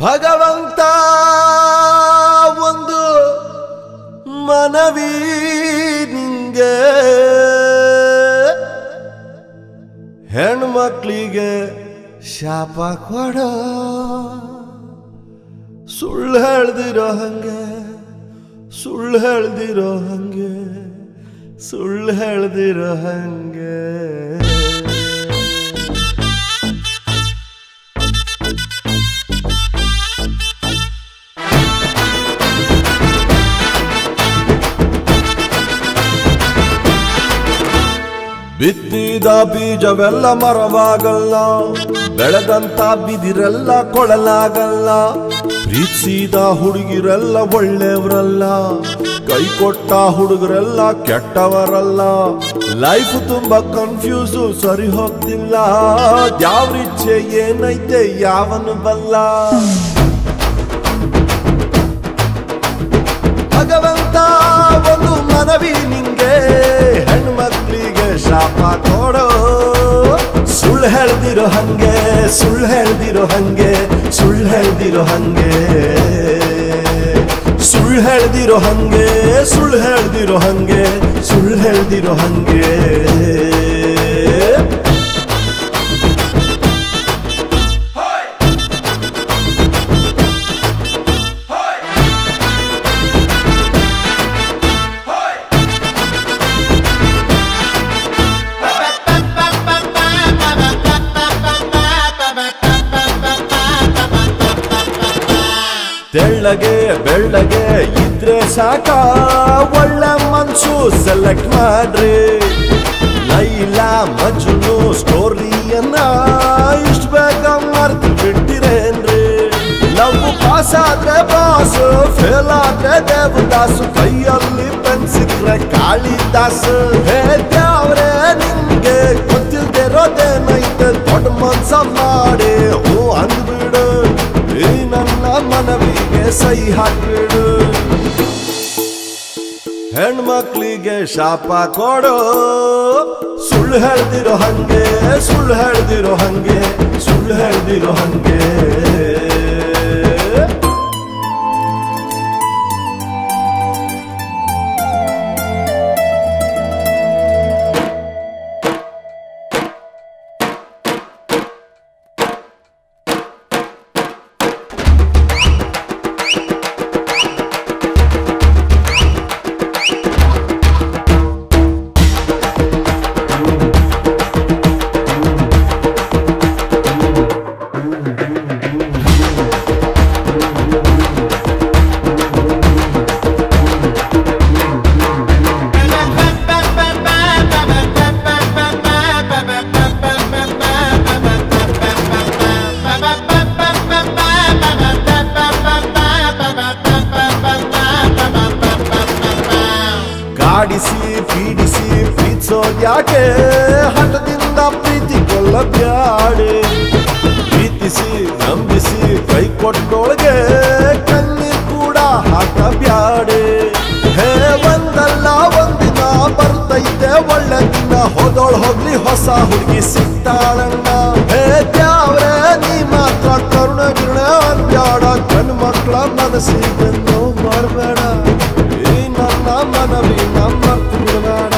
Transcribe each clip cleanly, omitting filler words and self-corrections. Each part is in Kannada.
ಭಗವಂತ ಒಂದು ಮನವಿ ನಿಂಗೆ ಹೆಣ್ಮಕ್ಳಿಗೆ ಶಾಪ ಕೊಡ ಸುಳ್ಳು ಹೇಳ್ದಿರೋ ಹಂಗೆ ಸುಳ್ಳು ಹೇಳ್ದಿರೋ ಹಂಗೆ ಸುಳ್ಳು ಹೇಳ್ದಿರೋ ಹಂಗೆ ಬಿತ್ತಿದ ಬೀಜವೆಲ್ಲ ಮರವಾಗಲ್ಲ, ಬೆಳೆದಂತ ಬಿದಿರೆಲ್ಲ ಕೊಳಲಾಗಲ್ಲ. ಪ್ರೀತಿಸಿದ ಹುಡುಗಿರೆಲ್ಲ ಒಳ್ಳೆಯವರಲ್ಲ, ಕೈ ಕೊಟ್ಟ ಹುಡುಗರೆಲ್ಲ ಕೆಟ್ಟವರಲ್ಲ. ಲೈಫ್ ತುಂಬಾ ಕನ್ಫ್ಯೂಸು, ಸರಿ ಹೋಗ್ತಿಲ್ಲ. ಯಾವ್ರಿಚ್ಛೆ ಏನೈತೆ ಯಾವನು ಬಲ್ಲ. ಭಗವಂತ ಒಂದು ಮನವಿ ನಿಂಗೆ, ಹೆಣ್ಮಕ್ಳಿಗೆ ಶಾಪ ಕೊಡೋ. ಸುಳ್ಳು ಹೇಳ್ದಿರೋ ಹಂಗೆ ಸುಳ್ಳು ಹೇಳ್ದಿರೋ ಹಂಗೆ ಸುಳ್ಳು ಹೇಳ್ದಿರೋ ಹಂಗೆ ಸುಳ್ಳು ಹೇಳ್ದಿರೋ ಹಂಗೆ ಸುಳ್ಳು ಹೇಳ್ದಿರೋ ಹಂಗೆ ಸುಳ್ಳು ಹೇಳ್ದಿರೋ ಹಂಗೆ. ತೆಳ್ಳಗೆ ಬೆಳ್ಳಗೆ ಇದ್ರೆ ಸಾಕ, ಒಳ್ಳೆ ಮನ್ಸು ಸೆಲೆಕ್ಟ್ ಮಾಡ್ರಿ. ಲೈಲಾ ಮಜ್ನು ಸ್ಟೋರಿಯನ್ನ ಇಷ್ಟ ಬೇಗ ಮರ್ತು ಬಿಟ್ಟಿರೇನ್ರಿ. ಲವ್ ಪಾಸ್ ಆದ್ರೆ ಬಾಸ್, ಫೇಲ್ ಆದ್ರೆ ದೇವದಾಸು, ಕೈಯಲ್ಲಿ ಪೆನ್ ಸಿಕ್ರೆ ಕಾಳಿದಾಸು. ಹೇಳ್ತಾವ್ರೆ ನಿಮ್ಗೆ ಗೊತ್ತಿಲ್ದಿರೋದೇನೈತೆ, ದೊಡ್ಡ ಮನ್ಸ ಮಾಡಿ ಹೂ ಅಂದ್ಬಿಡು. ಈ ನನ್ನ ಮನವಿಗೆ ಸೈ ಹಾಕ್ಬಿಡು. ಹೆಣ್ಮಕ್ಳಿಗೆ ಶಾಪ ಕೊಡೋ. ಸುಳ್ಳು ಹೇಳ್ದಿರೋ ಹಂಗೆ ಸುಳ್ಳು ಹೇಳ್ದಿರೋ ಹಂಗೆ ಸುಳ್ಳು ಹೇಳ್ದಿರೋ ಹಂಗೆ. ಕಾಡಿಸಿ ಪೀಡಿಸಿ ಪ್ರೀತಿಸೋದ್ಯಾಕೆ, ಹಠದಿಂದ ಪ್ರೀತಿ ಕೊಲ್ಲಬ್ಯಾಡೆ. ಪ್ರೀತಿಸಿ ನಂಬಿಸಿ ಕೈ ಕೊಟ್ಟೊಳಗೆ ಕಣ್ಣೀರ್ ಕೂಡ ಹಾಕಬ್ಯಾಡೆ. ಹೇ ಒಂದಲ್ಲ ಒಂದಿನ ಬರ್ತೈತೆ ಒಳ್ಳೆ ದಿನ, ಹೋದೋಳ್ ಹೋಗ್ಲಿ ಹೊಸ ಹುಡುಗಿ ಸಿಗ್ತಾಳಣ್ಣ. ಹೇ ದ್ಯಾವ್ರೆ ನೀ ಮಾತ್ರ ಕರುಣ ಗಿರುಣ ಅನ್ಬ್ಯಾಡ, ಗಂಡು ಮಕ್ಕಳ ಮನಸ್ಸಿಗೆ ನೋವು ಮಾಡಬೇಡ. ಈ ನನ್ನ ಮನವಿ ಮರ್ತು ಬಿಡಬೇಡ.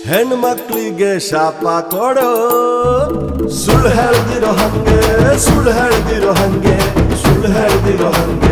ಹೆಣ್ಮಕ್ಳಿಗೆ ಶಾಪ ಕೊಡೋ. ಸುಳ್ಳು ಹೇಳ್ದಿರೋ ಹಂಗೆ ಸುಳ್ಳು ಹೇಳ್ದಿರೋ ಹಂಗೆ ಸುಳ್ಳು ಹೇಳ್ದಿರೋ ಹಂಗೆ.